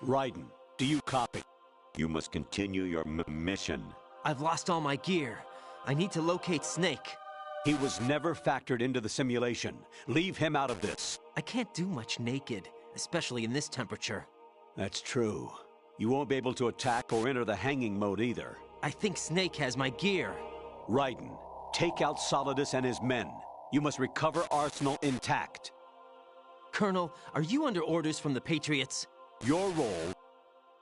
Raiden, do you copy? You must continue your mission. I've lost all my gear. I need to locate Snake. He was never factored into the simulation. Leave him out of this. I can't do much naked, especially in this temperature. That's true. You won't be able to attack or enter the hanging mode either. I think Snake has my gear. Raiden, take out Solidus and his men. You must recover Arsenal intact. Colonel, are you under orders from the Patriots? Your role,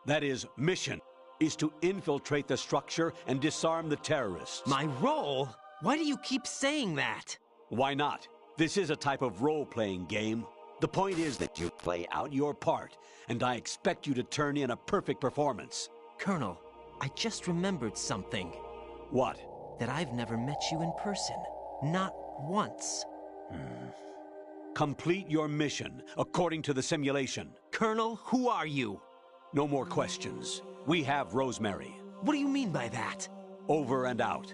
that is, mission, is to infiltrate the structure and disarm the terrorists. My role? Why do you keep saying that? Why not? This is a type of role-playing game. The point is that you play out your part, and I expect you to turn in a perfect performance. Colonel, I just remembered something. What? That I've never met you in person. Not once. Complete your mission, according to the simulation. Colonel, who are you? No more questions. We have Rosemary. What do you mean by that? Over and out.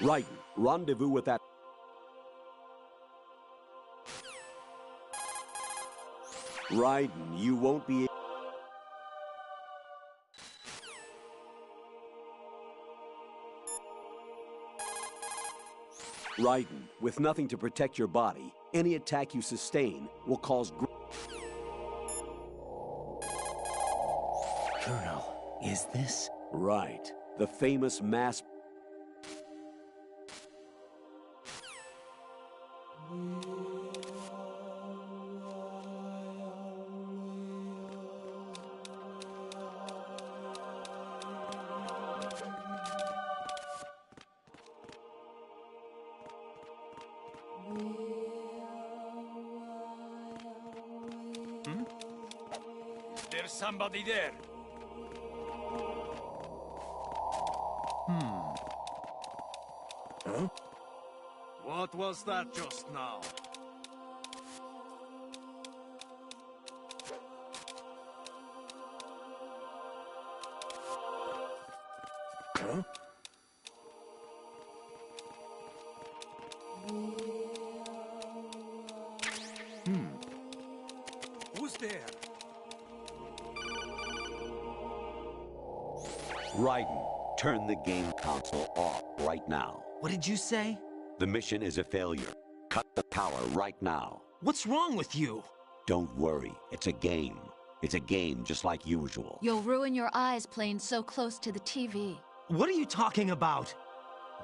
Raiden, rendezvous with that... Raiden, you won't be... Raiden, with nothing to protect your body, any attack you sustain will cause... Colonel, is this? Right. The famous mass... There's somebody there. Huh? What was that just now? Huh? Who's there? Raiden, turn the game console off right now. What did you say? The mission is a failure. Cut the power right now. What's wrong with you? Don't worry, it's a game. It's a game just like usual. You'll ruin your eyes playing so close to the TV. What are you talking about?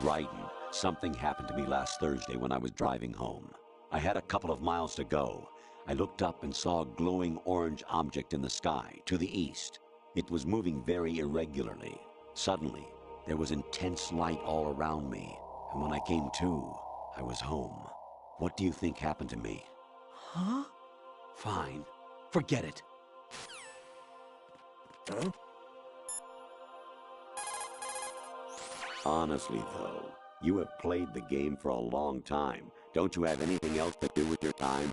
Raiden, something happened to me last Thursday when I was driving home. I had a couple of miles to go. I looked up and saw a glowing orange object in the sky, to the east. It was moving very irregularly. Suddenly, there was intense light all around me, and when I came to, I was home. What do you think happened to me? Huh? Fine. Forget it. Huh? Honestly, though, you have played the game for a long time. Don't you have anything else to do with your time?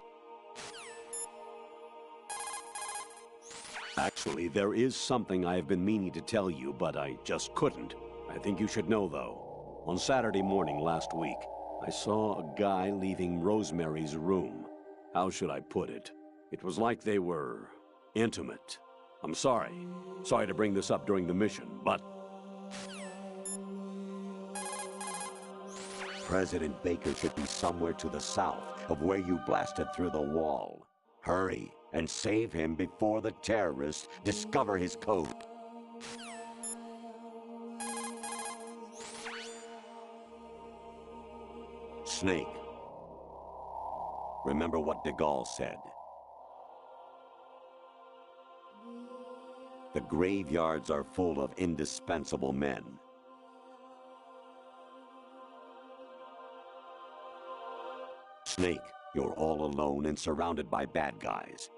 Actually, there is something I have been meaning to tell you, but I just couldn't. I think you should know, though. On Saturday morning last week, I saw a guy leaving Rosemary's room. How should I put it? It was like they were intimate. I'm sorry. Sorry to bring this up during the mission, but... President Baker should be somewhere to the south of where you blasted through the wall. Hurry and save him before the terrorists discover his code. Snake. Remember what de Gaulle said. The graveyards are full of indispensable men. Snake, you're all alone and surrounded by bad guys.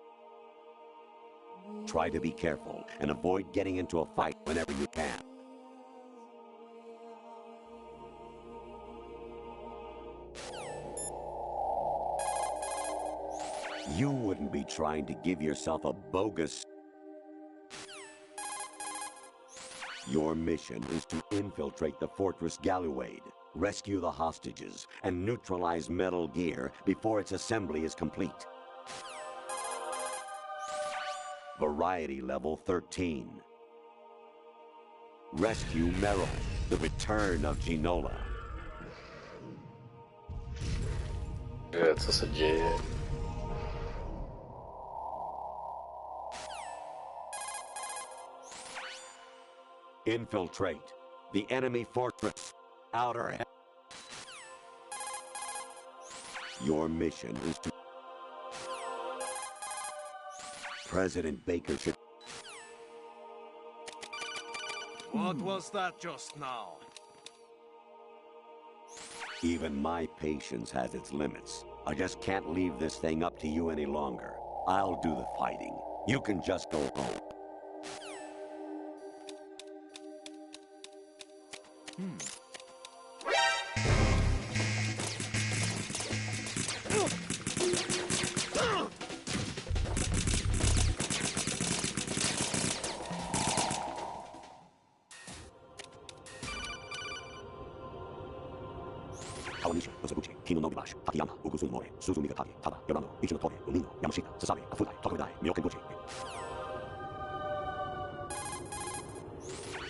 Try to be careful and avoid getting into a fight whenever you can. You wouldn't be trying to give yourself a bogus... Your mission is to infiltrate the Fortress Galuade, rescue the hostages, and neutralize Metal Gear before its assembly is complete. Variety level 13. Rescue Meryl, the return of Ginola. Co se děje? Infiltrate the enemy fortress. Outer head. Your mission is to... President Baker should... What was that just now? Even my patience has its limits. I just can't leave this thing up to you any longer. I'll do the fighting. You can just go home.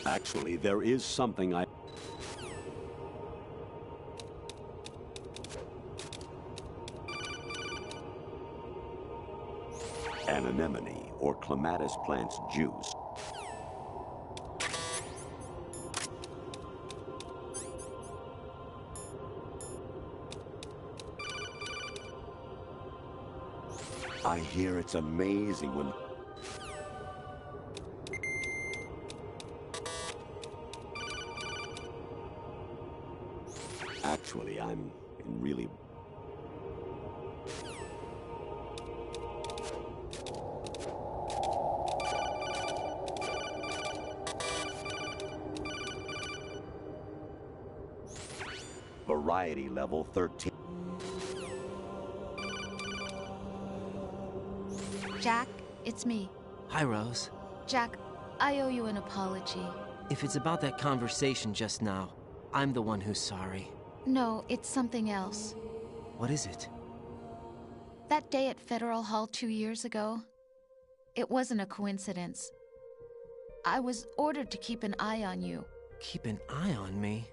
Actually, there is something I... An anemone or clematis plant's juice. I hear it's amazing when... Actually, I'm in really... Variety level 13. Jack, it's me. Hi, Rose. Jack, I owe you an apology. If it's about that conversation just now, I'm the one who's sorry. No, it's something else. What is it? That day at Federal Hall 2 years ago, it wasn't a coincidence. I was ordered to keep an eye on you. Keep an eye on me?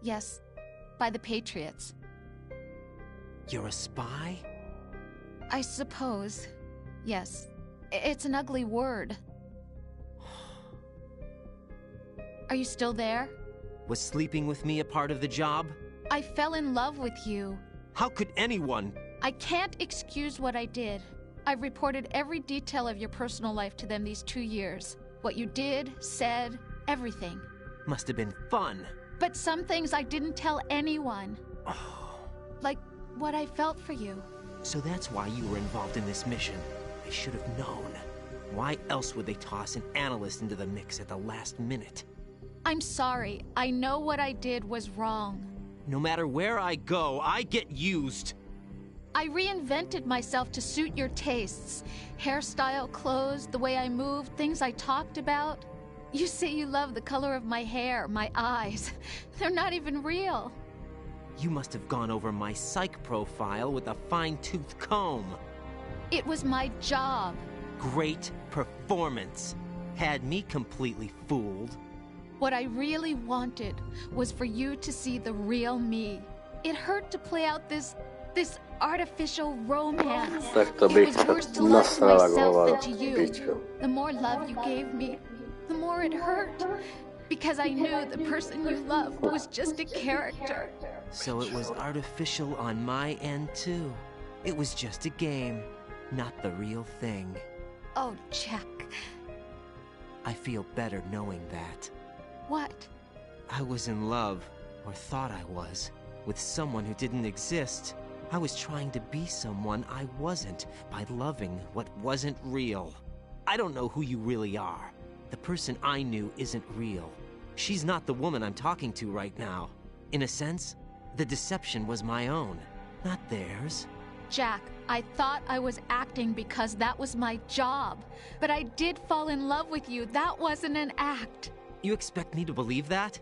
Yes, by the Patriots. You're a spy? I suppose. Yes. It's an ugly word. Are you still there? Was sleeping with me a part of the job? I fell in love with you. How could anyone? I can't excuse what I did. I've reported every detail of your personal life to them these 2 years. What you did, said, everything. Must have been fun. But some things I didn't tell anyone. Like what I felt for you. So that's why you were involved in this mission. I should have known. Why else would they toss an analyst into the mix at the last minute? I'm sorry. I know what I did was wrong. No matter where I go, I get used. I reinvented myself to suit your tastes. Hairstyle, clothes, the way I moved, things I talked about. You say you love the color of my hair, my eyes. They're not even real. You must have gone over my psych profile with a fine-tooth comb. It was my job. Great performance. Had me completely fooled. What I really wanted was for you to see the real me. It hurt to play out this artificial romance. Так то It was worse to lie to насрала myself голова than to you. бичком. The more love you gave me, the more it hurt. Because I knew the person you loved was just a character. So it was artificial on my end too. It was just a game, not the real thing. Oh, Jack. I feel better knowing that. What? I was in love, or thought I was, with someone who didn't exist. I was trying to be someone I wasn't by loving what wasn't real. I don't know who you really are. The person I knew isn't real. She's not the woman I'm talking to right now. In a sense, the deception was my own, not theirs. Jack, I thought I was acting because that was my job. But I did fall in love with you. That wasn't an act. You expect me to believe that?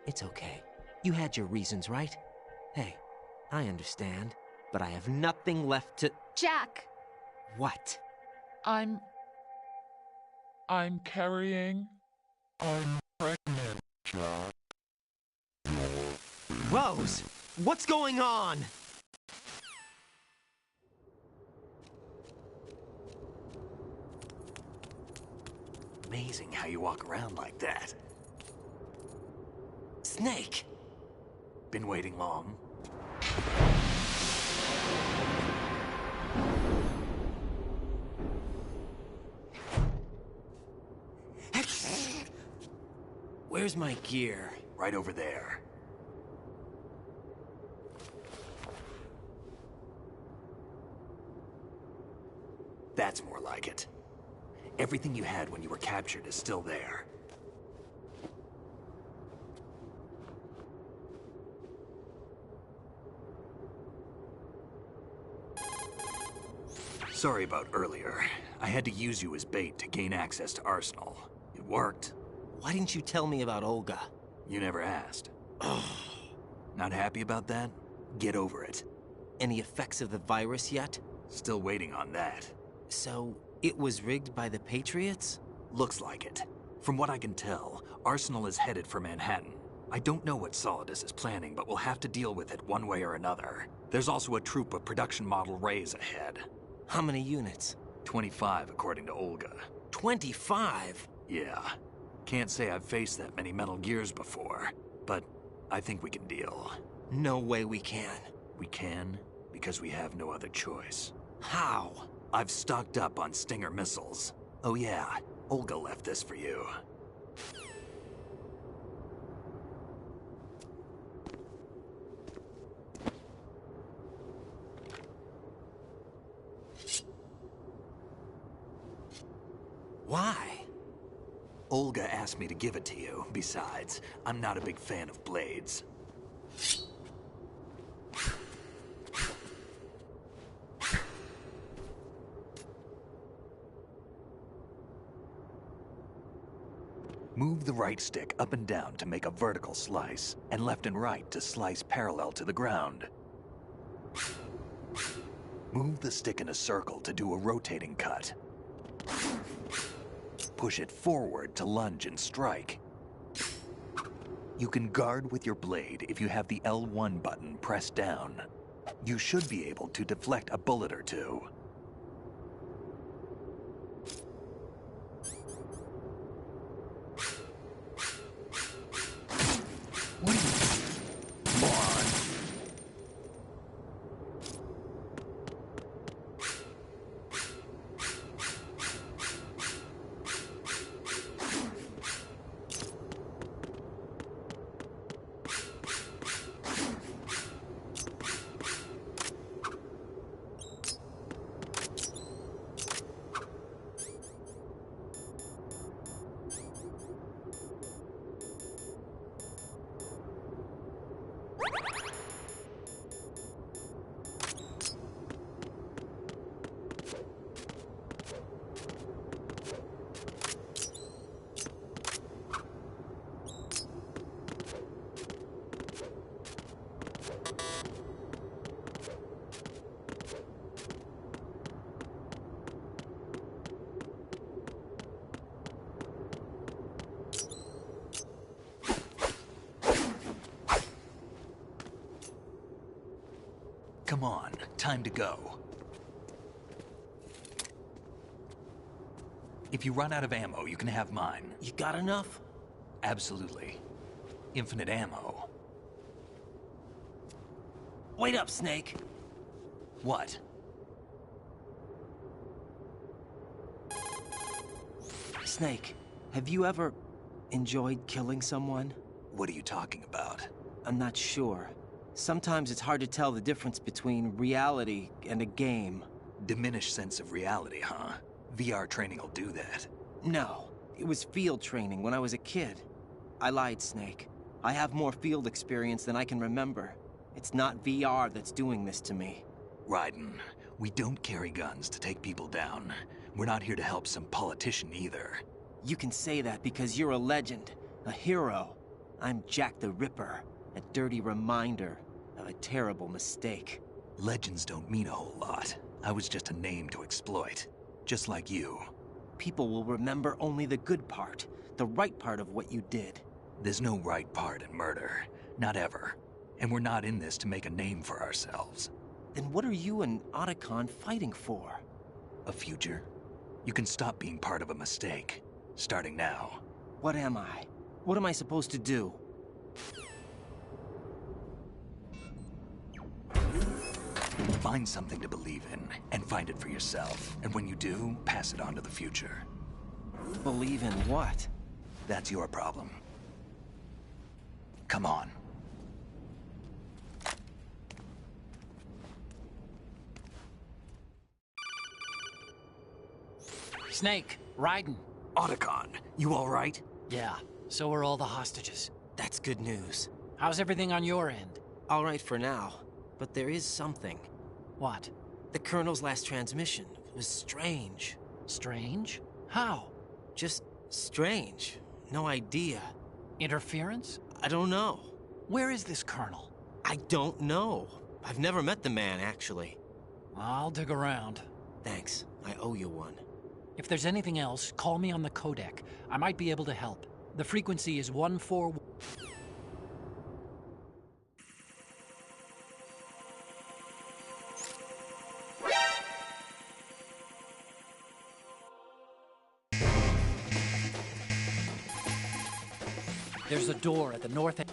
It's okay. You had your reasons, right? Hey, I understand, but I have nothing left to... Jack! What? I'm carrying. I'm pregnant, Jack. Rose! What's going on? Amazing how you walk around like that. Snake! Been waiting long? Where's my gear? Right over there. That's more like it. Everything you had when you were captured is still there. Sorry about earlier. I had to use you as bait to gain access to Arsenal. It worked. Why didn't you tell me about Olga? You never asked. Not happy about that? Get over it. Any effects of the virus yet? Still waiting on that. So, it was rigged by the Patriots? Looks like it. From what I can tell, Arsenal is headed for Manhattan. I don't know what Solidus is planning, but we'll have to deal with it one way or another. There's also a troop of production model Rays ahead. How many units? 25, according to Olga. 25? Yeah. Can't say I've faced that many Metal Gears before, but I think we can deal. No way we can. We can, because we have no other choice. How? I've stocked up on Stinger missiles. Oh yeah, Olga left this for you. Why? Olga asked me to give it to you. Besides, I'm not a big fan of blades. Move the right stick up and down to make a vertical slice, and left and right to slice parallel to the ground. Move the stick in a circle to do a rotating cut. Push it forward to lunge and strike. You can guard with your blade if you have the L1 button pressed down. You should be able to deflect a bullet or two. Moron. Come on, time to go. If you run out of ammo, you can have mine. You got enough? Absolutely. Infinite ammo. Wait up, Snake. What? Snake, have you ever enjoyed killing someone? What are you talking about? I'm not sure. Sometimes it's hard to tell the difference between reality and a game. Diminished sense of reality, huh? VR training will do that. No, it was field training when I was a kid. I lied, Snake. I have more field experience than I can remember. It's not VR that's doing this to me. Raiden, we don't carry guns to take people down. We're not here to help some politician either. You can say that because you're a legend, a hero. I'm Jack the Ripper, a dirty reminder of a terrible mistake. Legends don't mean a whole lot. I was just a name to exploit. Just like you. People will remember only the good part, the right part of what you did. There's no right part in murder. Not ever. And we're not in this to make a name for ourselves. Then what are you and Otacon fighting for? A future? You can stop being part of a mistake. Starting now. What am I? What am I supposed to do? Find something to believe in, and find it for yourself. And when you do, pass it on to the future. Believe in what? That's your problem. Come on. Snake, Raiden. Otacon, you all right? Yeah, so are all the hostages. That's good news. How's everything on your end? All right for now, but there is something. What? The Colonel's last transmission was strange. Strange? How? Just strange. No idea. Interference? I don't know. Where is this Colonel? I don't know. I've never met the man, actually. I'll dig around. Thanks. I owe you one. If there's anything else, call me on the codec. I might be able to help. The frequency is 14... There's a door at the north end.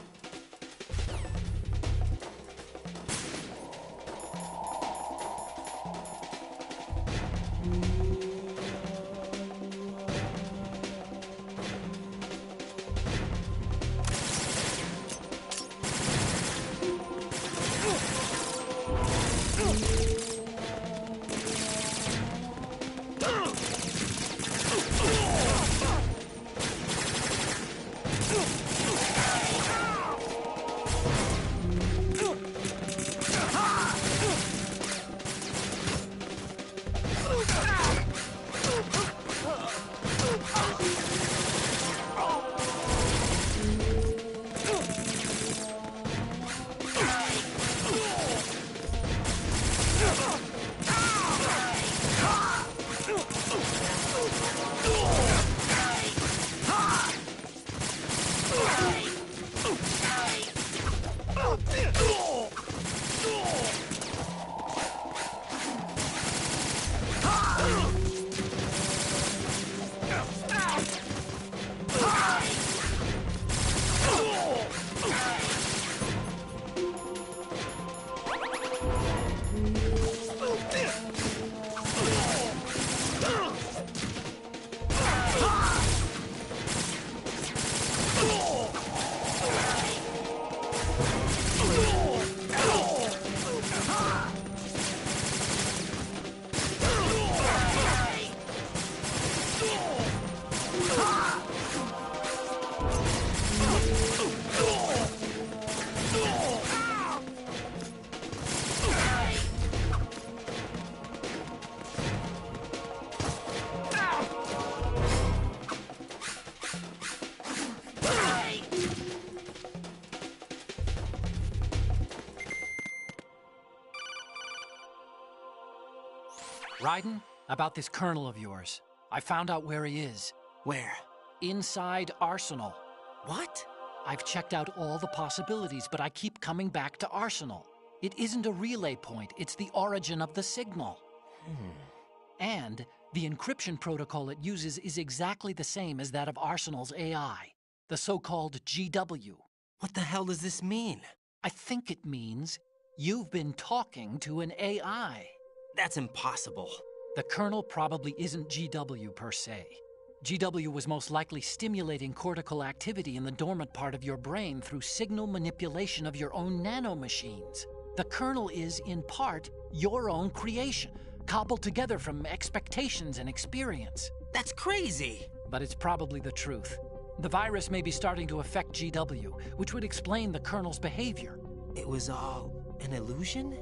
Raiden, about this colonel of yours. I found out where he is. Where? Inside Arsenal. What? I've checked out all the possibilities, but I keep coming back to Arsenal. It isn't a relay point, it's the origin of the signal. And the encryption protocol it uses is exactly the same as that of Arsenal's AI, the so-called GW. What the hell does this mean? I think it means you've been talking to an AI. That's impossible. The kernel probably isn't GW per se. GW was most likely stimulating cortical activity in the dormant part of your brain through signal manipulation of your own nanomachines. The kernel is, in part, your own creation, cobbled together from expectations and experience. That's crazy! But it's probably the truth. The virus may be starting to affect GW, which would explain the kernel's behavior. It was all an illusion?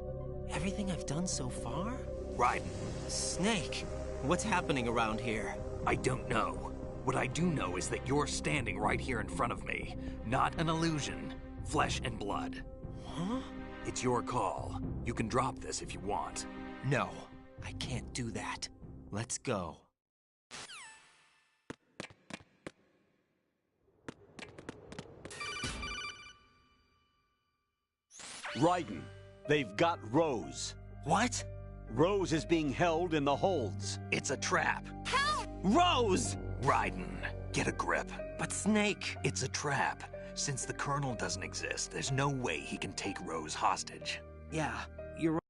Everything I've done so far? Raiden, Snake, what's happening around here? I don't know. What I do know is that you're standing right here in front of me. Not an illusion. Flesh and blood. Huh? It's your call. You can drop this if you want. No, I can't do that. Let's go. Raiden, they've got Rose. What? Rose is being held in the holds. It's a trap. Rose! Raiden, get a grip. But Snake... It's a trap. Since the Colonel doesn't exist, there's no way he can take Rose hostage. Yeah, you're right.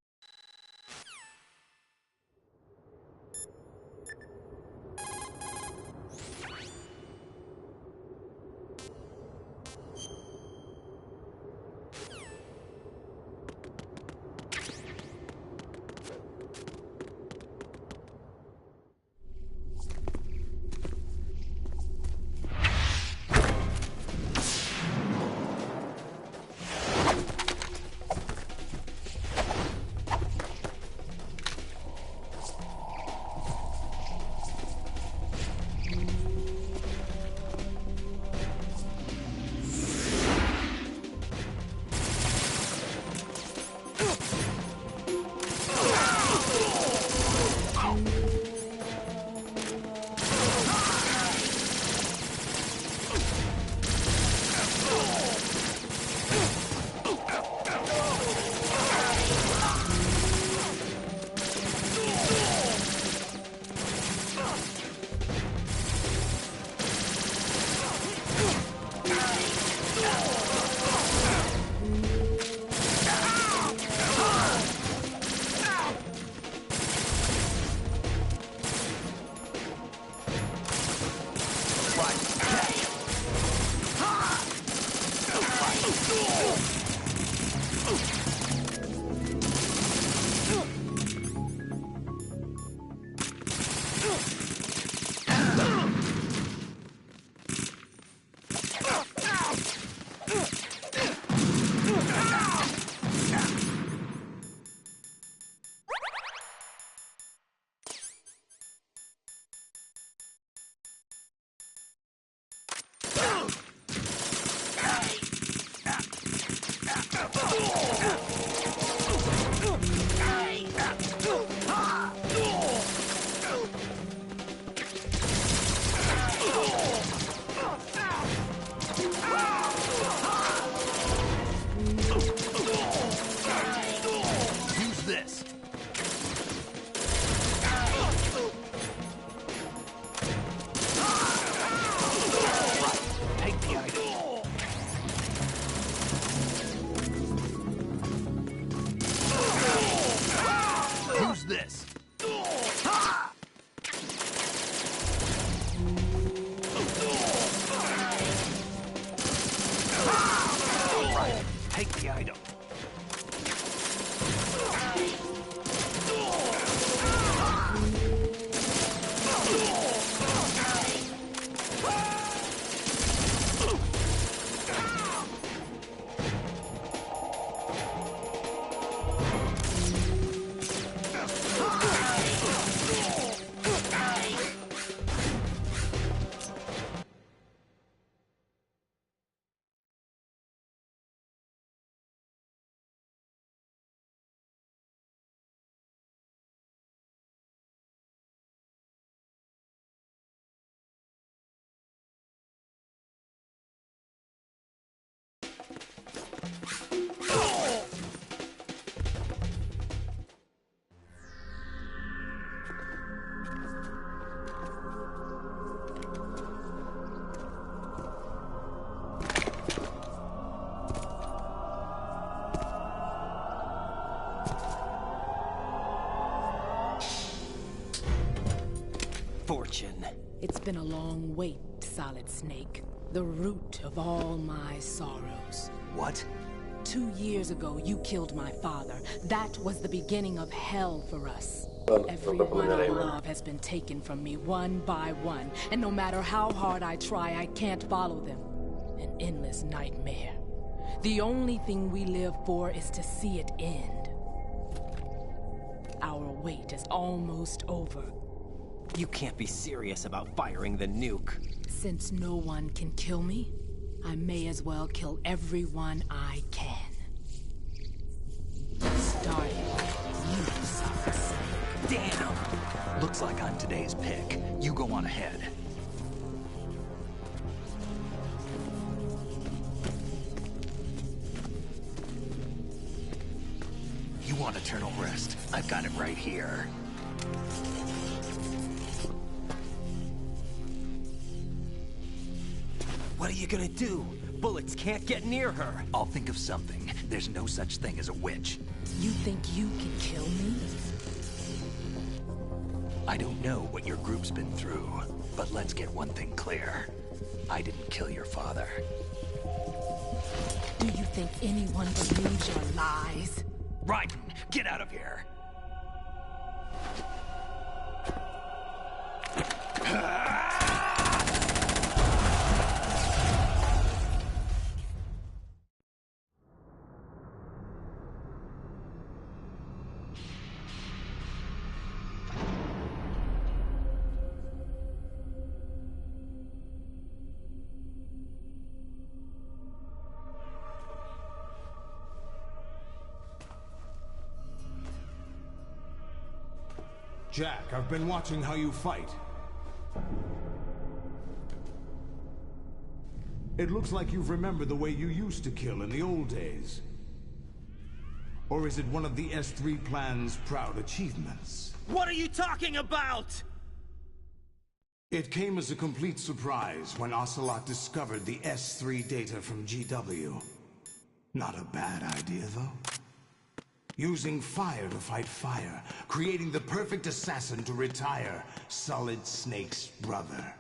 Take the item. been a long wait, Solid Snake. The root of all my sorrows. What? 2 years ago, you killed my father. That was the beginning of hell for us. Everyone I love has been taken from me one by one, and no matter how hard I try, I can't follow them. An endless nightmare. The only thing we live for is to see it end. Our wait is almost over. You can't be serious about firing the nuke. Since no one can kill me, I may as well kill everyone I can. Starting with you, Solid Snake. Damn! Looks like I'm today's pick. You go on ahead. You want eternal rest? I've got it right here. What are you gonna do? Bullets can't get near her. I'll think of something. There's no such thing as a witch. You think you can kill me? I don't know what your group's been through, but let's get one thing clear. I didn't kill your father. Do you think anyone believes your lies? Raiden, get out of here! Jack, I've been watching how you fight. It looks like you've remembered the way you used to kill in the old days. Or is it one of the S3 plan's proud achievements? What are you talking about? It came as a complete surprise when Ocelot discovered the S3 data from GW. Not a bad idea, though. Using fire to fight fire, creating the perfect assassin to retire Solid Snake's brother.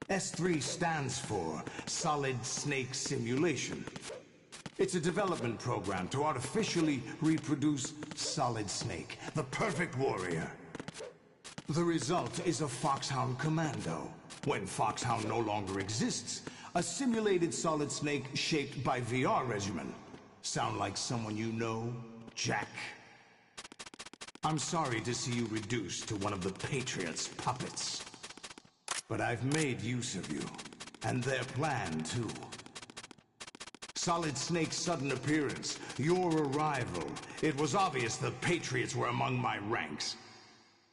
S3 stands for Solid Snake Simulation. It's a development program to artificially reproduce Solid Snake, the perfect warrior. The result is a Foxhound Commando. When Foxhound no longer exists, a simulated Solid Snake shaped by VR regimen. Sound like someone you know, Jack? I'm sorry to see you reduced to one of the Patriots' puppets. But I've made use of you, and their plan too. Solid Snake's sudden appearance, your arrival, it was obvious the Patriots were among my ranks.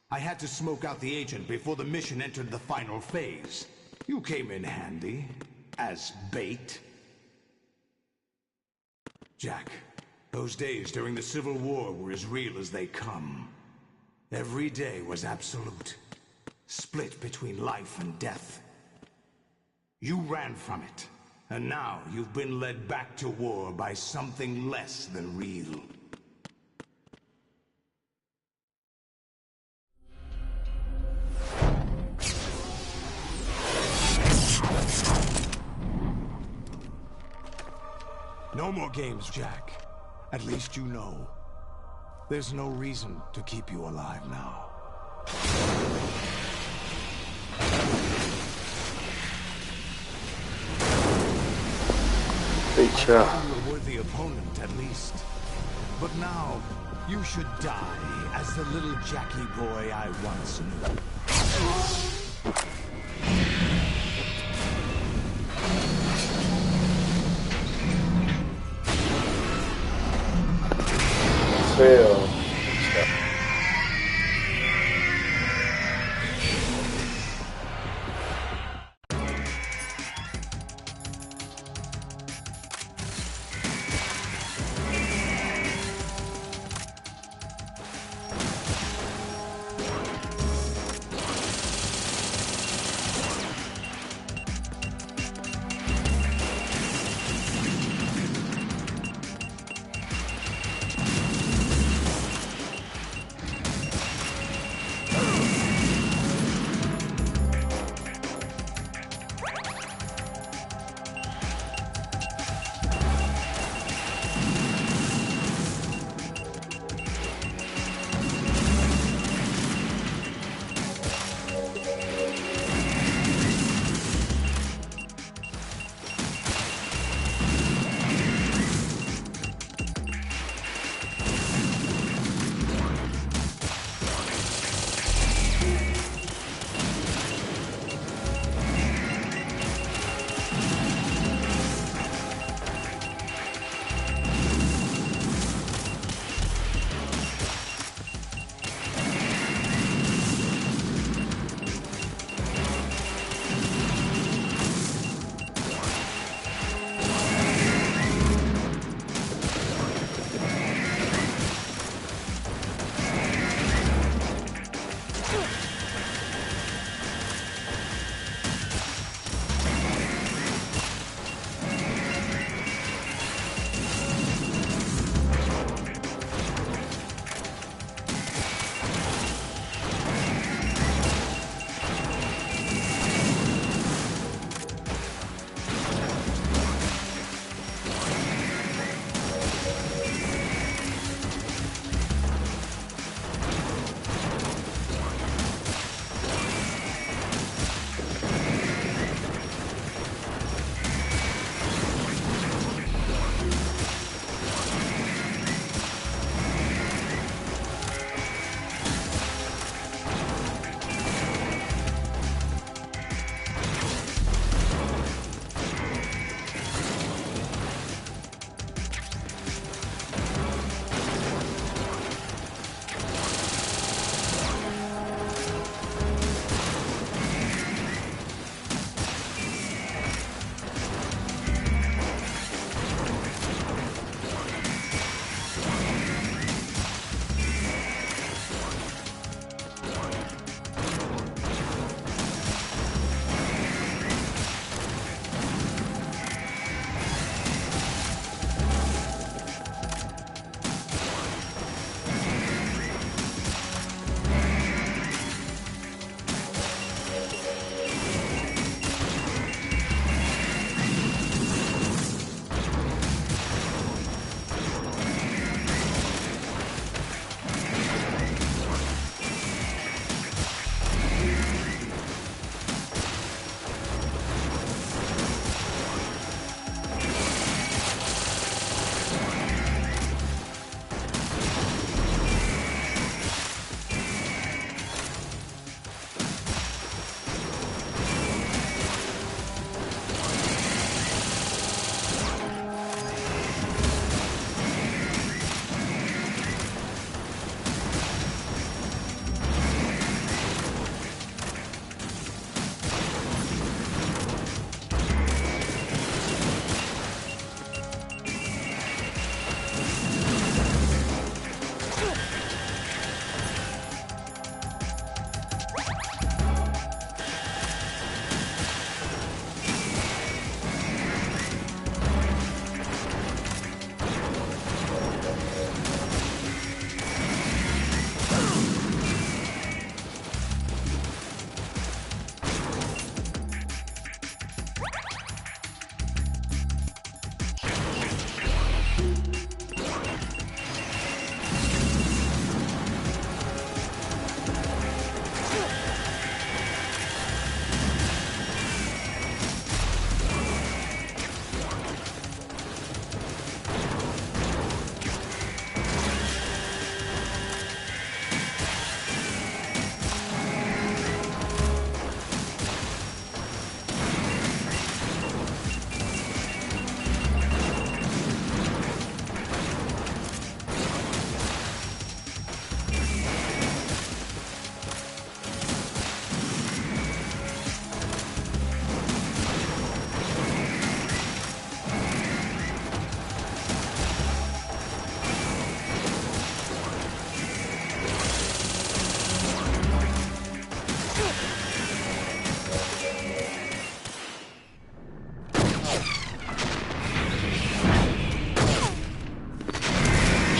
I had to smoke out the agent before the mission entered the final phase. You came in handy, as bait. Jack, those days during the Civil War were as real as they come. Every day was absolute, split between life and death. You ran from it, and now you've been led back to war by something less than real. No more games, Jack. At least you know. There's no reason to keep you alive now. You're a worthy opponent, at least. But now, you should die as the little Jackie boy I once knew. Fail.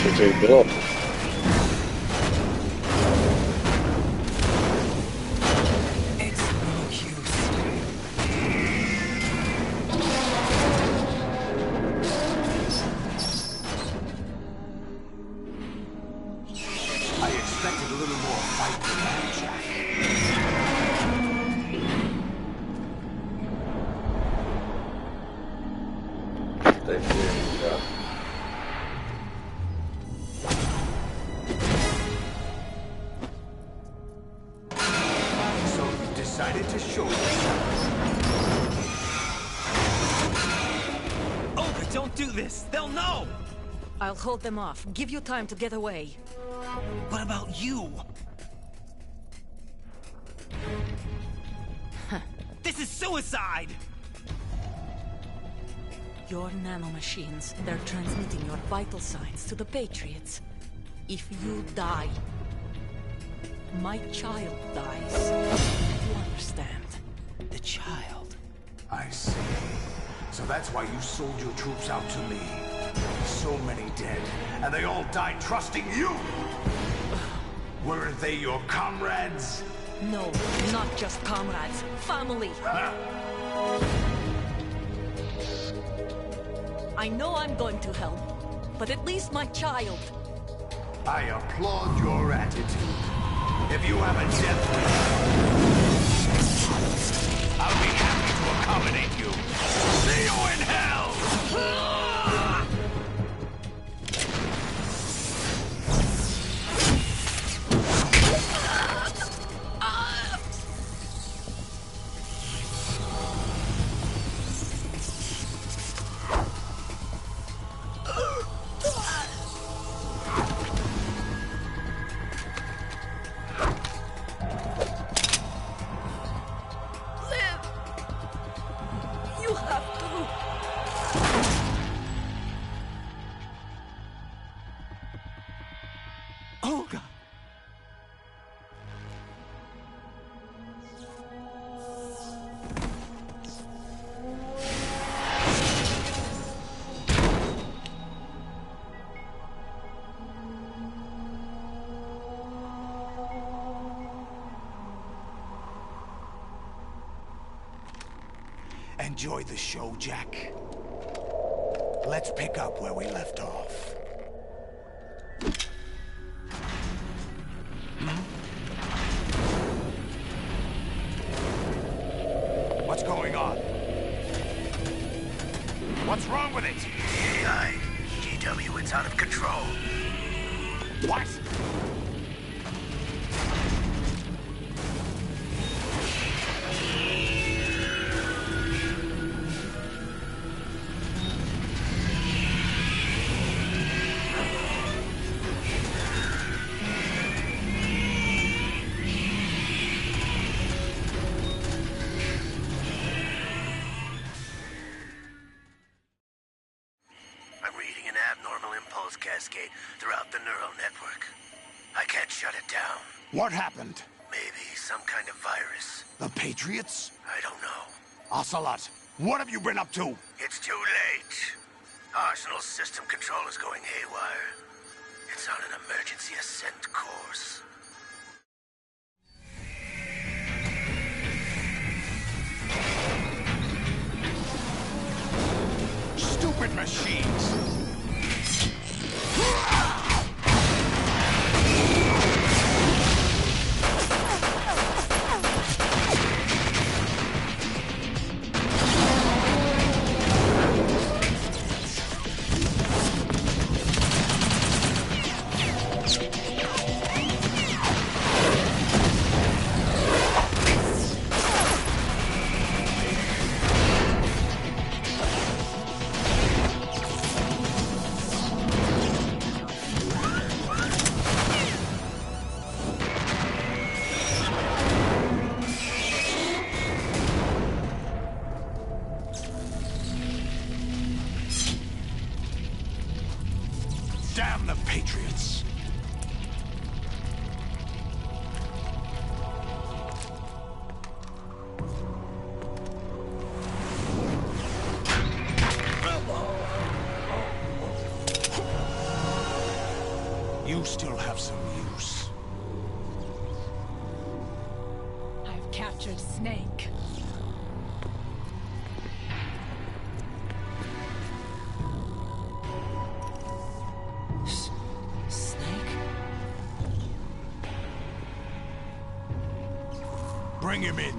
Что ты их брал? I'll hold them off. Give you time to get away. What about you? This is suicide! Your nanomachines, they're transmitting your vital signs to the Patriots. If you die, my child dies. You understand? The child? I see. So that's why you sold your troops out to me. So many dead, and they all died trusting you! Weren't they your comrades? No, not just comrades. Family! Huh? I know I'm going to hell, but at least my child. I applaud your attitude. If you have a death wish, I'll be happy to accommodate you. See you in hell! Enjoy the show, Jack. Let's pick up where we left off. What's going on? What's wrong with it? AI, GW, it's out of control. What? Cascade throughout the neural network. I can't shut it down. What happened? Maybe some kind of virus. The Patriots? I don't know. Ocelot, what have you been up to? It's too late. Arsenal's system control is going haywire. It's on an emergency ascent course. Stupid machines! Damn the Patriots! You still have some use. I've captured Snake. Snake? Bring him in.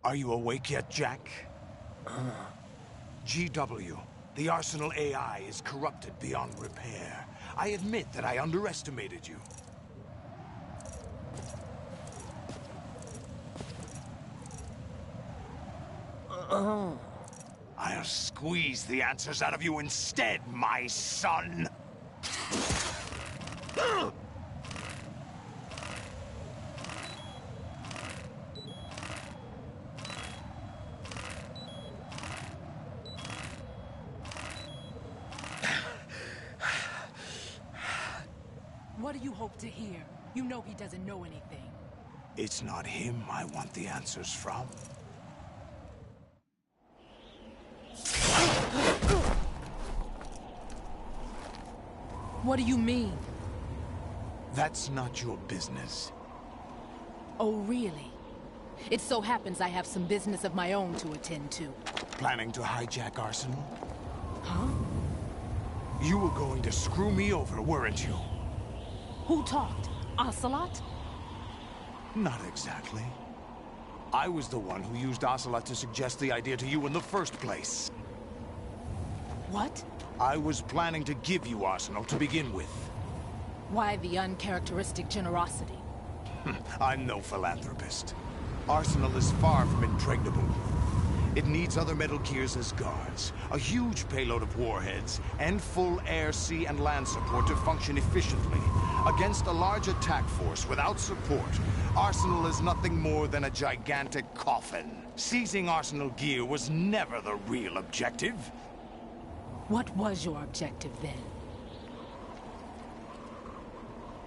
Are you awake yet, Jack? GW, the Arsenal AI is corrupted beyond repair. I admit that I underestimated you. I'll squeeze the answers out of you instead, my son! What do you hope to hear? You know he doesn't know anything. It's not him I want the answers from. What do you mean? That's not your business. Oh, really? It so happens I have some business of my own to attend to. Planning to hijack Arsenal? Huh? You were going to screw me over, weren't you? Who talked? Ocelot? Not exactly. I was the one who used Ocelot to suggest the idea to you in the first place. What? I was planning to give you Arsenal to begin with. Why the uncharacteristic generosity? I'm no philanthropist. Arsenal is far from impregnable. It needs other Metal Gears as guards, a huge payload of warheads, and full air, sea, and land support to function efficiently. Against a large attack force without support, Arsenal is nothing more than a gigantic coffin. Seizing Arsenal gear was never the real objective. What was your objective then?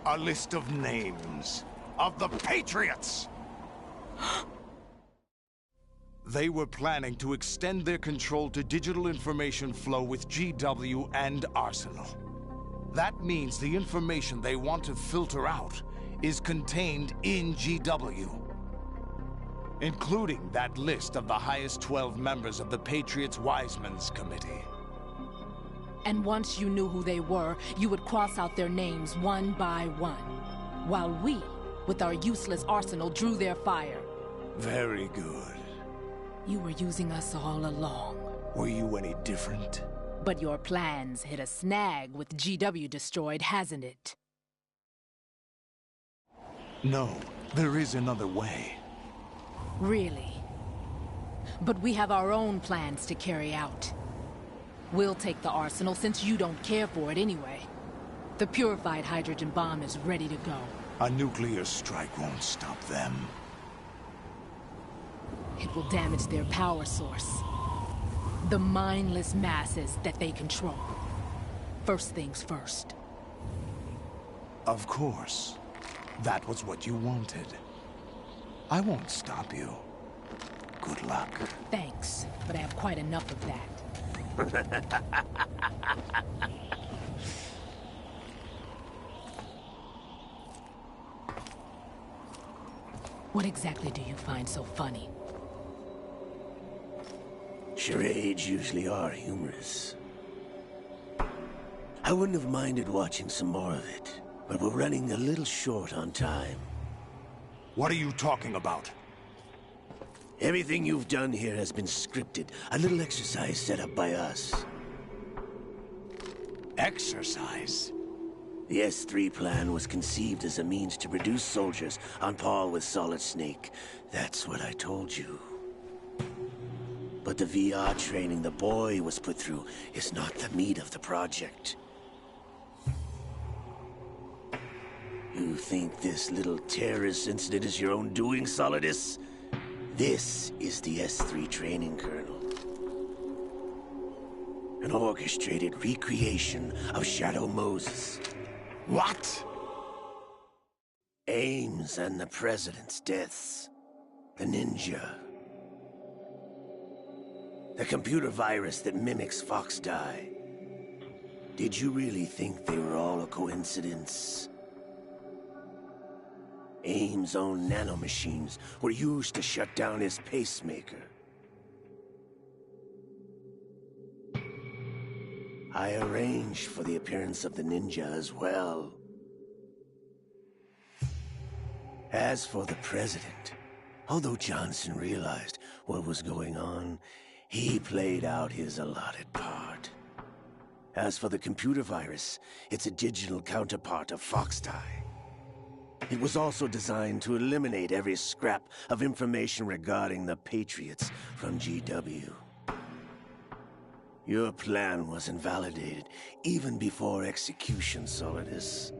A list of names of the Patriots! They were planning to extend their control to digital information flow with GW and Arsenal. That means the information they want to filter out is contained in GW, including that list of the highest 12 members of the Patriots Wiseman's Committee. And once you knew who they were, you would cross out their names one by one, while we, with our useless arsenal, drew their fire. Very good. You were using us all along. Were you any different? But your plans hit a snag with GW destroyed, hasn't it? No, there is another way. Really? But we have our own plans to carry out. We'll take the arsenal since you don't care for it anyway. The purified hydrogen bomb is ready to go. A nuclear strike won't stop them. It will damage their power source. The mindless masses that they control. First things first. Of course. That was what you wanted. I won't stop you. Good luck. Thanks, but I have quite enough of that. What exactly do you find so funny? Charades usually are humorous. I wouldn't have minded watching some more of it, but we're running a little short on time. What are you talking about? Everything you've done here has been scripted. A little exercise set up by us. Exercise? The S3 plan was conceived as a means to produce soldiers on par with Solid Snake. That's what I told you. But the VR training the boy was put through is not the meat of the project. You think this little terrorist incident is your own doing, Solidus? This is the S3 training, Colonel. An orchestrated recreation of Shadow Moses. What? Ames and the President's deaths. The ninja. The computer virus that mimics Foxdie. Did you really think they were all a coincidence? Ames' own nanomachines were used to shut down his pacemaker. I arranged for the appearance of the ninja as well. As for the President, although Johnson realized what was going on, he played out his allotted part. As for the computer virus, it's a digital counterpart of Foxdie. It was also designed to eliminate every scrap of information regarding the Patriots from GW. Your plan was invalidated even before execution, Solidus.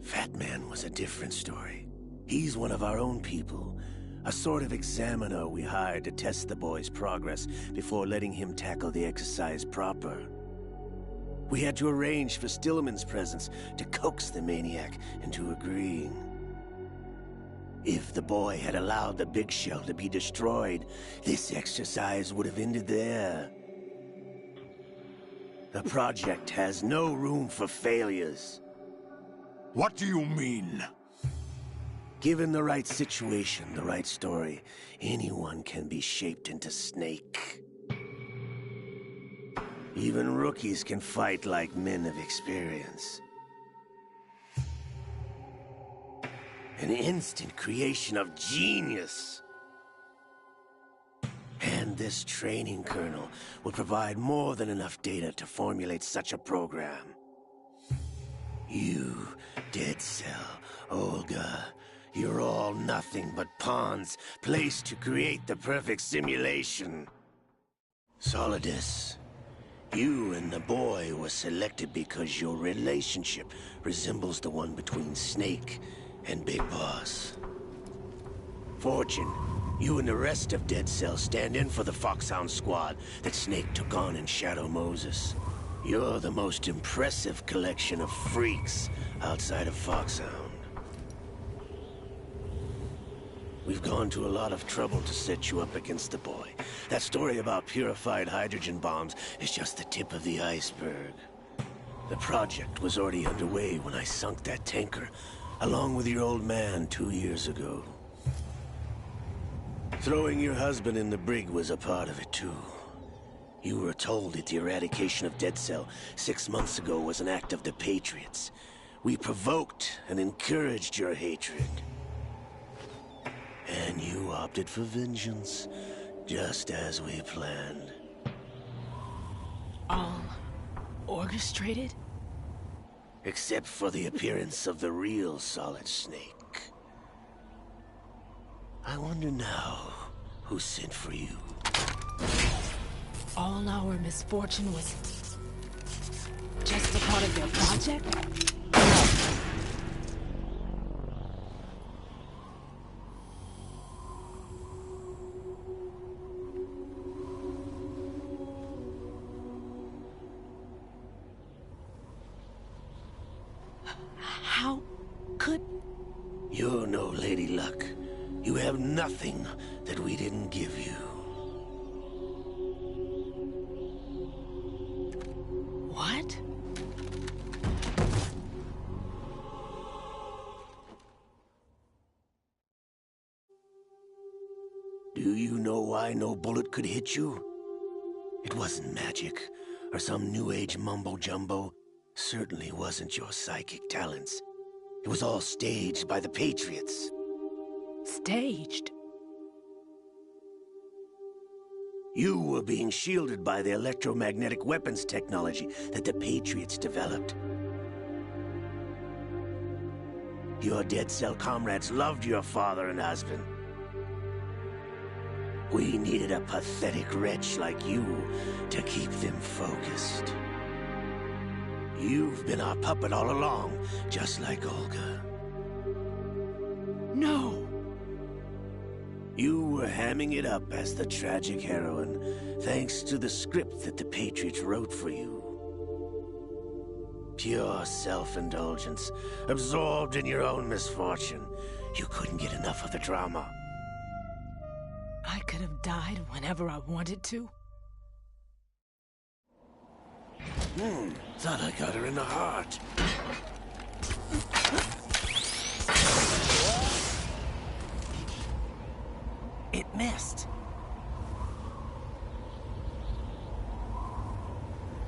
Fat Man was a different story. He's one of our own people. A sort of examiner we hired to test the boy's progress before letting him tackle the exercise proper. We had to arrange for Stillman's presence to coax the maniac into agreeing. If the boy had allowed the big shell to be destroyed, this exercise would have ended there. The project has no room for failures. What do you mean? Given the right situation, the right story, anyone can be shaped into Snake. Even rookies can fight like men of experience. An instant creation of genius. And this training kernel will provide more than enough data to formulate such a program. You, Dead Cell, Olga, you're all nothing but pawns placed to create the perfect simulation. Solidus, you and the boy were selected because your relationship resembles the one between Snake and Big Boss. Fortune, you and the rest of Dead Cell stand in for the Foxhound squad that Snake took on in Shadow Moses. You're the most impressive collection of freaks outside of Foxhound. We've gone to a lot of trouble to set you up against the boy. That story about purified hydrogen bombs is just the tip of the iceberg. The project was already underway when I sunk that tanker, along with your old man 2 years ago. Throwing your husband in the brig was a part of it too. You were told that the eradication of Dead Cell 6 months ago was an act of the Patriots. We provoked and encouraged your hatred. And you opted for vengeance, just as we planned. All orchestrated? Except for the appearance of the real Solid Snake. I wonder now who sent for you. All our misfortune was just a part of their project? How could... You're no Lady Luck. You have nothing that we didn't give you. What? Do you know why no bullet could hit you? It wasn't magic, or some new age mumbo-jumbo. Certainly wasn't your psychic talents. It was all staged by the Patriots. Staged? You were being shielded by the electromagnetic weapons technology that the Patriots developed. Your Dead Cell comrades loved your father and husband. We needed a pathetic wretch like you to keep them focused. You've been our puppet all along, just like Olga. No! You were hamming it up as the tragic heroine, thanks to the script that the Patriots wrote for you. Pure self-indulgence, absorbed in your own misfortune. You couldn't get enough of the drama. I could have died whenever I wanted to. Thought I got her in the heart. It missed.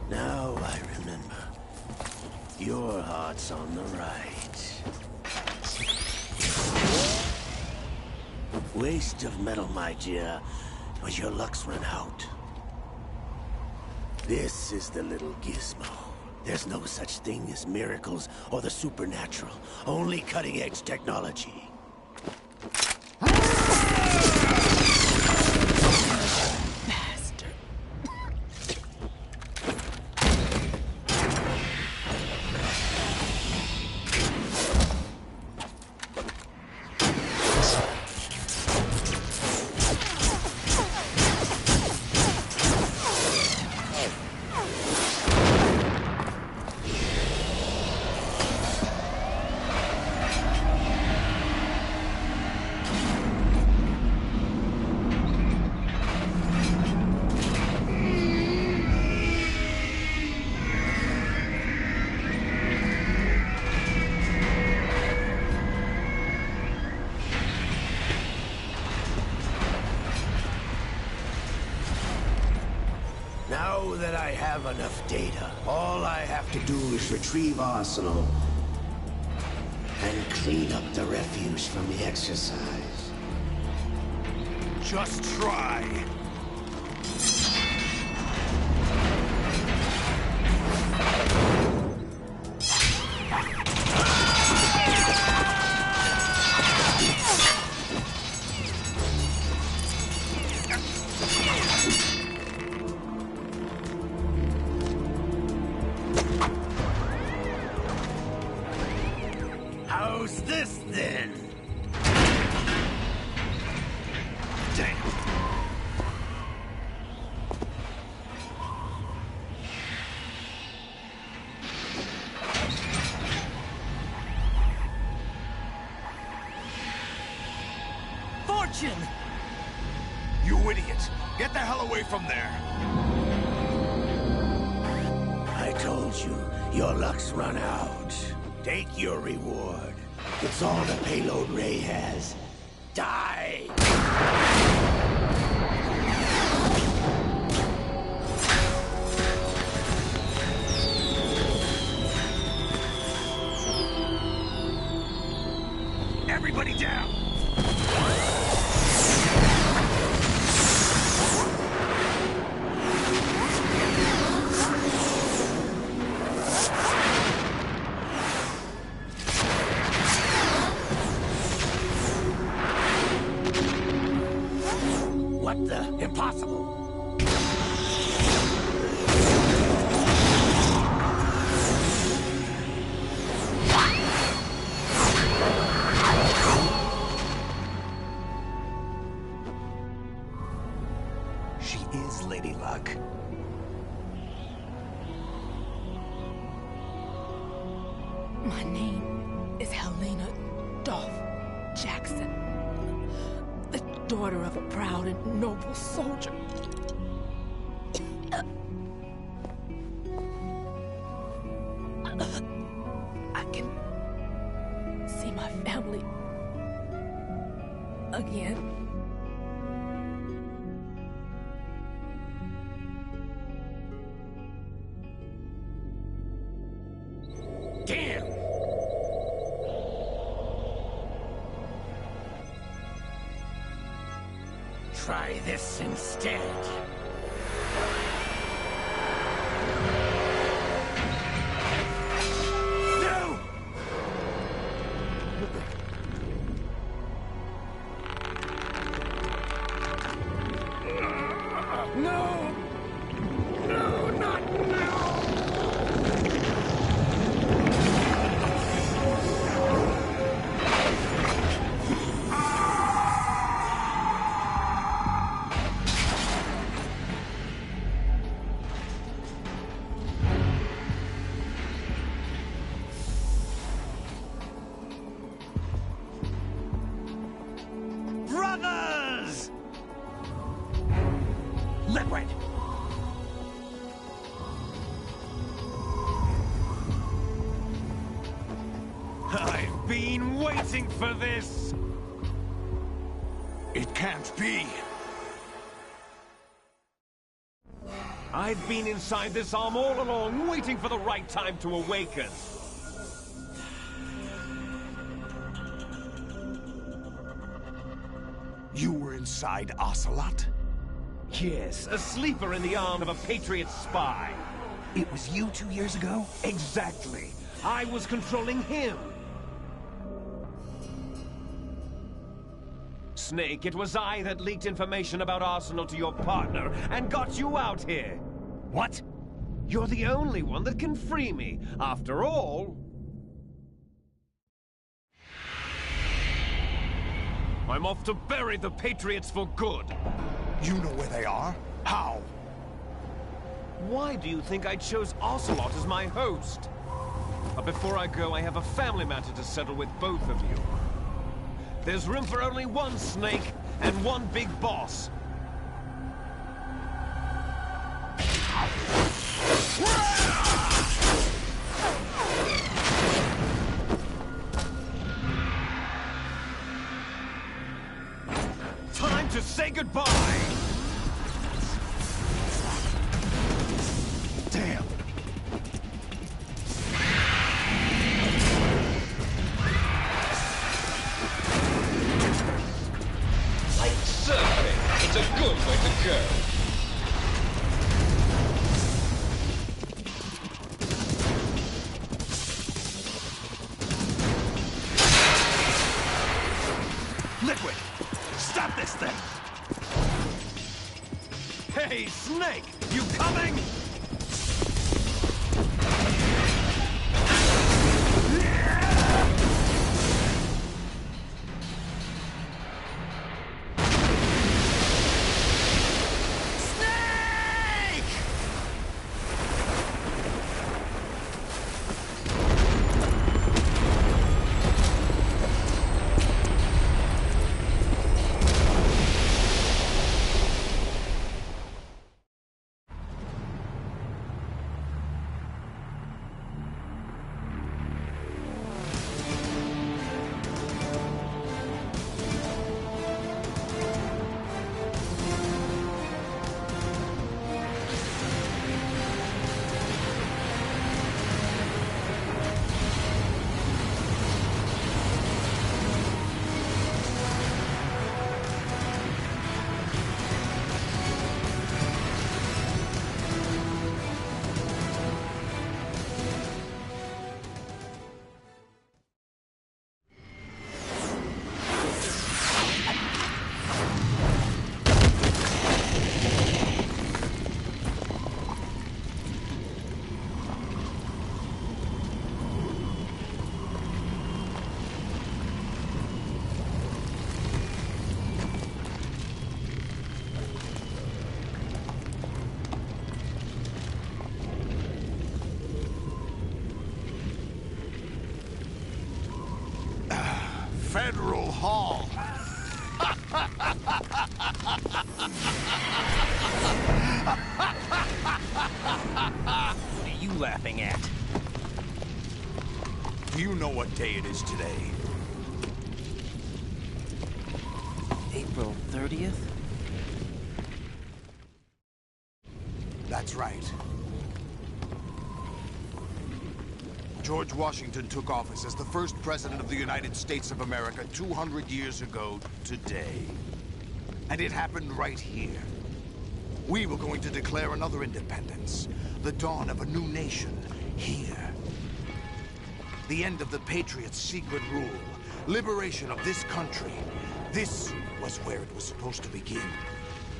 Now I remember. Your heart's on the right. Waste of metal, my dear, but your luck's run out. This is the little gizmo. There's no such thing as miracles or the supernatural, only cutting-edge technology. Now that I have enough data, all I have to do is retrieve Arsenal and clean up the refuse from the exercise. Just try. How's this, then? Damn. Fortune! You idiot! Get the hell away from there! I told you, your luck's run out. Take your reward. It's all the payload Ray has. Die! Everybody down! What the? Impossible! She is Lady Luck. My name is Helena Dolph Jackson, the daughter of a proud and noble soldier. I can see my family again. Damn! Try this instead. No! No! No, not now! been waiting for this! It can't be. I've been inside this arm all along, waiting for the right time to awaken. You were inside Ocelot? Yes, a sleeper in the arm of a Patriot spy. It was you 2 years ago? Exactly. I was controlling him. Snake, it was I that leaked information about Arsenal to your partner and got you out here. What? You're the only one that can free me. After all... I'm off to bury the Patriots for good. You know where they are? How? Why do you think I chose Ocelot as my host? But before I go, I have a family matter to settle with both of you. There's room for only one Snake and one big boss. Time to say goodbye! Damn. Like surfing, it's a good way to go. Liquid! Stop this thing! Hey, Snake! You coming? Federal Hall. What are you laughing at? Do you know what day it is today? April 30th? That's right. George Washington took office as the first president of the United States of America 200 years ago today. And it happened right here. We were going to declare another independence, the dawn of a new nation, here. The end of the Patriots' secret rule, liberation of this country. This was where it was supposed to begin.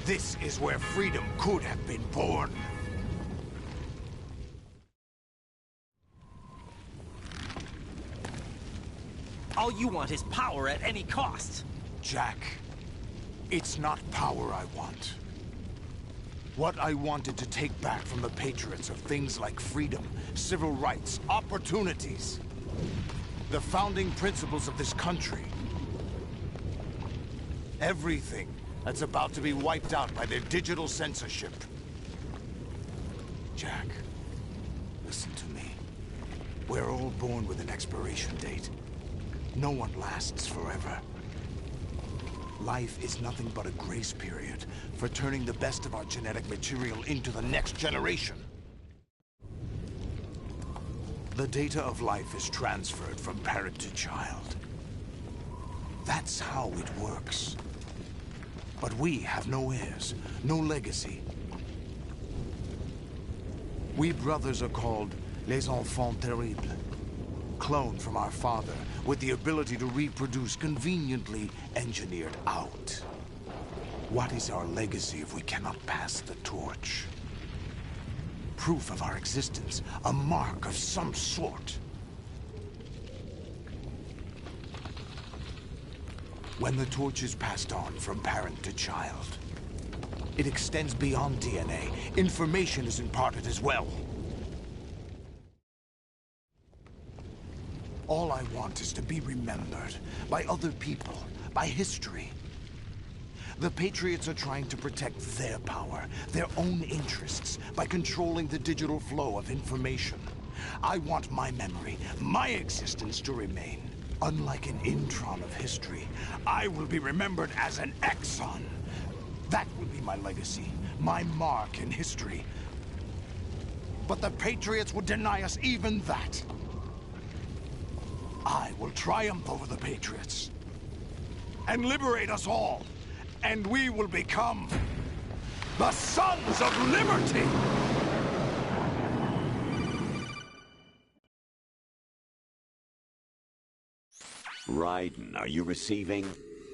This is where freedom could have been born. All you want is power at any cost. Jack, it's not power I want. What I wanted to take back from the Patriots are things like freedom, civil rights, opportunities. The founding principles of this country. Everything that's about to be wiped out by their digital censorship. Jack, listen to me. We're all born with an expiration date. No one lasts forever. Life is nothing but a grace period for turning the best of our genetic material into the next generation. The data of life is transferred from parent to child. That's how it works. But we have no heirs, no legacy. We brothers are called les enfants terribles. Cloned from our father, with the ability to reproduce conveniently engineered out. What is our legacy if we cannot pass the torch? Proof of our existence, a mark of some sort. When the torch is passed on from parent to child, it extends beyond DNA. Information is imparted as well. All I want is to be remembered by other people, by history. The Patriots are trying to protect their power, their own interests, by controlling the digital flow of information. I want my memory, my existence to remain. Unlike an intron of history, I will be remembered as an exon. That will be my legacy, my mark in history. But the Patriots would deny us even that. I will triumph over the Patriots and liberate us all, and we will become the Sons of Liberty! Raiden, are you receiving?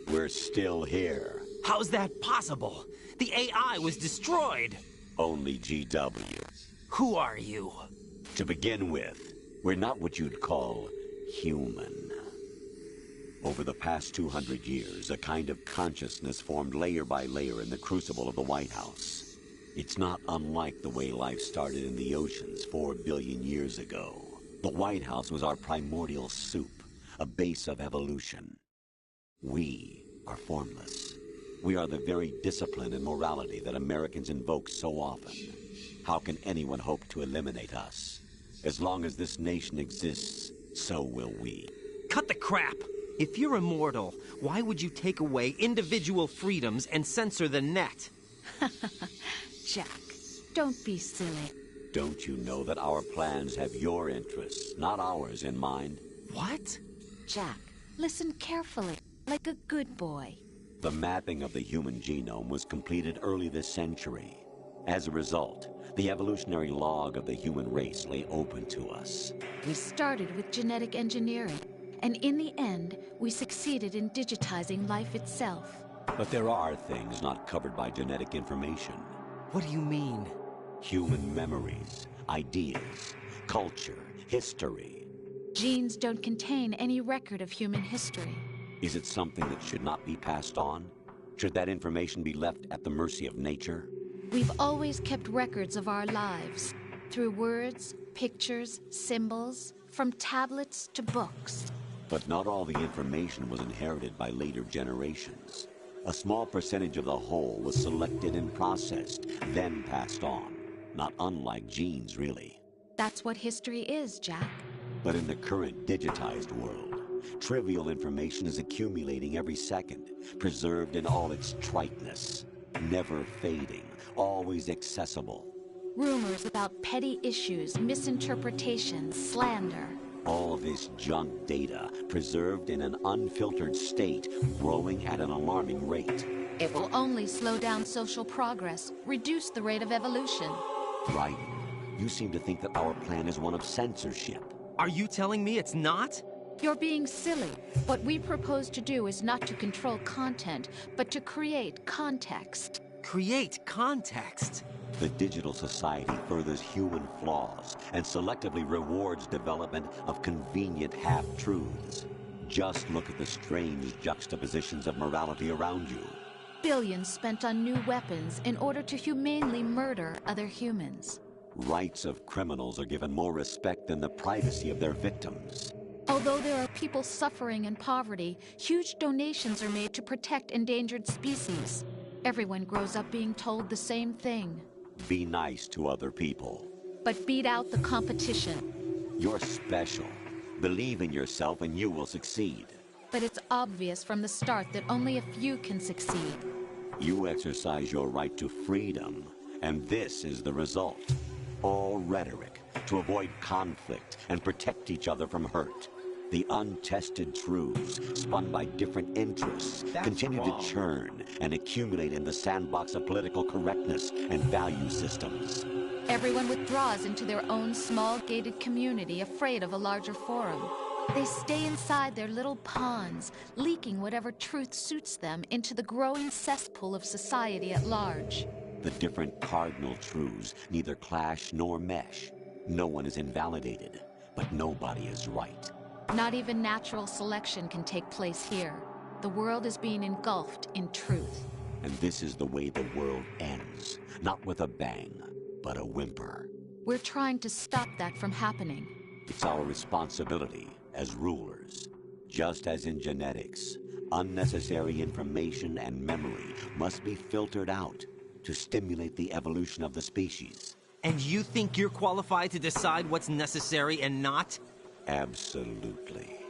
We're still here. How's that possible? The AI was destroyed. Only GW. Who are you? To begin with, we're not what you'd call human. Over the past 200 years, a kind of consciousness formed layer by layer in the crucible of the White House. It's not unlike the way life started in the oceans 4 billion years ago. The White House was our primordial soup, a base of evolution. We are formless. We are the very discipline and morality that Americans invoke so often. How can anyone hope to eliminate us? As long as this nation exists, so will we. Cut the crap! If you're immortal, why would you take away individual freedoms and censor the net? Jack, don't be silly. Don't you know that our plans have your interests, not ours, in mind? What? Jack, listen carefully, like a good boy. The mapping of the human genome was completed early this century. As a result, the evolutionary log of the human race lay open to us. We started with genetic engineering, and in the end, we succeeded in digitizing life itself. But there are things not covered by genetic information. What do you mean? Human memories, ideas, culture, history. Genes don't contain any record of human history. Is it something that should not be passed on? Should that information be left at the mercy of nature? We've always kept records of our lives, through words, pictures, symbols, from tablets to books. But not all the information was inherited by later generations. A small percentage of the whole was selected and processed, then passed on. Not unlike genes, really. That's what history is, Jack. But in the current digitized world, trivial information is accumulating every second, preserved in all its triteness, never fading, always accessible. Rumors about petty issues, misinterpretations, slander. All this junk data, preserved in an unfiltered state, growing at an alarming rate. It will only slow down social progress, reduce the rate of evolution. Right. You seem to think that our plan is one of censorship. Are you telling me it's not? You're being silly. What we propose to do is not to control content, but to create context. Create context? The digital society furthers human flaws and selectively rewards development of convenient half-truths. Just look at the strange juxtapositions of morality around you. Billions spent on new weapons in order to humanely murder other humans. Rights of criminals are given more respect than the privacy of their victims. Although there are people suffering in poverty, huge donations are made to protect endangered species. Everyone grows up being told the same thing. Be nice to other people. But beat out the competition. You're special. Believe in yourself and you will succeed. But it's obvious from the start that only a few can succeed. You exercise your right to freedom, and this is the result. All rhetoric to avoid conflict and protect each other from hurt. The untested truths, spun by different interests, continue to churn and accumulate in the sandbox of political correctness and value systems. Everyone withdraws into their own small gated community, afraid of a larger forum. They stay inside their little ponds, leaking whatever truth suits them into the growing cesspool of society at large. The different cardinal truths neither clash nor mesh. No one is invalidated, but nobody is right. Not even natural selection can take place here. The world is being engulfed in truth. And this is the way the world ends. Not with a bang, but a whimper. We're trying to stop that from happening. It's our responsibility as rulers. Just as in genetics, unnecessary information and memory must be filtered out to stimulate the evolution of the species. And you think you're qualified to decide what's necessary and not? Absolutely.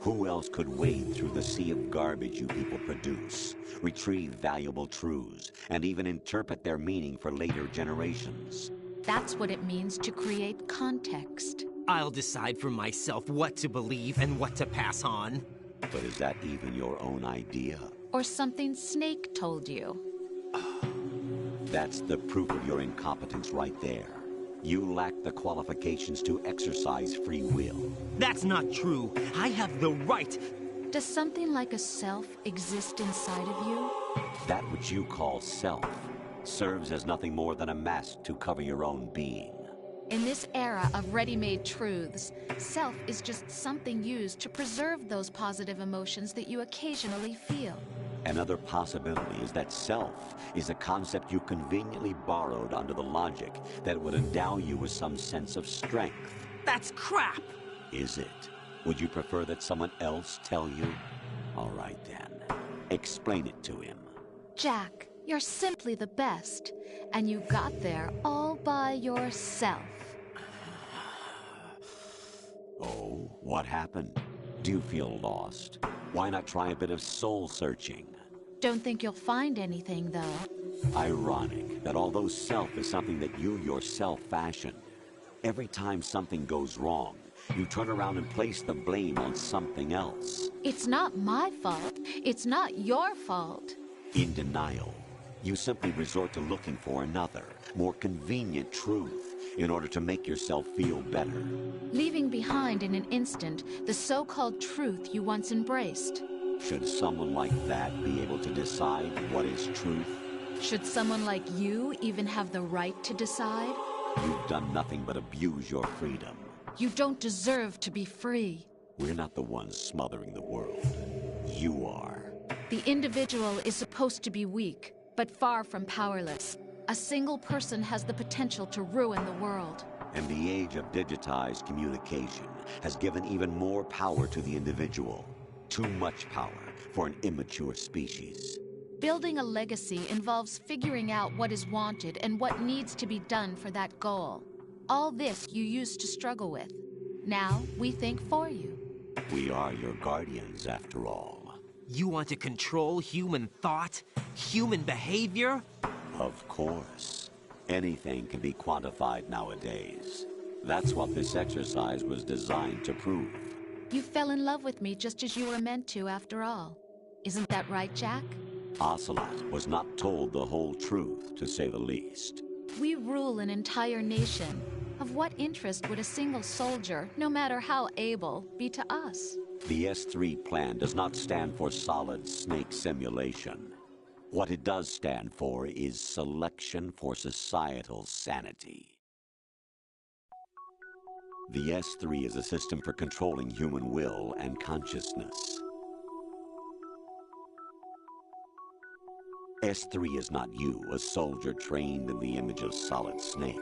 Who else could wade through the sea of garbage you people produce, retrieve valuable truths, and even interpret their meaning for later generations? That's what it means to create context. I'll decide for myself what to believe and what to pass on. But is that even your own idea? Or something Snake told you? That's the proof of your incompetence right there. You lack the qualifications to exercise free will. That's not true. I have the right. Does something like a self exist inside of you? That which you call self serves as nothing more than a mask to cover your own being. In this era of ready-made truths, self is just something used to preserve those positive emotions that you occasionally feel. Another possibility is that self is a concept you conveniently borrowed under the logic that would endow you with some sense of strength. That's crap! Is it? Would you prefer that someone else tell you? All right then. Explain it to him. Jack, you're simply the best. And you got there all by yourself. Oh, what happened? Do you feel lost? Why not try a bit of soul-searching? Don't think you'll find anything, though. Ironic that although self is something that you yourself fashioned, every time something goes wrong, you turn around and place the blame on something else. It's not my fault. It's not your fault. In denial, you simply resort to looking for another, more convenient truth in order to make yourself feel better. Leaving behind in an instant the so-called truth you once embraced. Should someone like that be able to decide what is truth? Should someone like you even have the right to decide? You've done nothing but abuse your freedom. You don't deserve to be free. We're not the ones smothering the world. You are. The individual is supposed to be weak, but far from powerless. A single person has the potential to ruin the world. And the age of digitized communication has given even more power to the individual. Too much power for an immature species. Building a legacy involves figuring out what is wanted and what needs to be done for that goal. All this you used to struggle with. Now we think for you. We are your guardians, after all. You want to control human thought? Human behavior? Of course. Anything can be quantified nowadays. That's what this exercise was designed to prove. You fell in love with me just as you were meant to, after all. Isn't that right, Jack? Ocelot was not told the whole truth, to say the least. We rule an entire nation. Of what interest would a single soldier, no matter how able, be to us? The S3 plan does not stand for Solid Snake Simulation. What it does stand for is Selection for Societal Sanity. The S3 is a system for controlling human will and consciousness. S3 is not you, a soldier trained in the image of Solid Snake.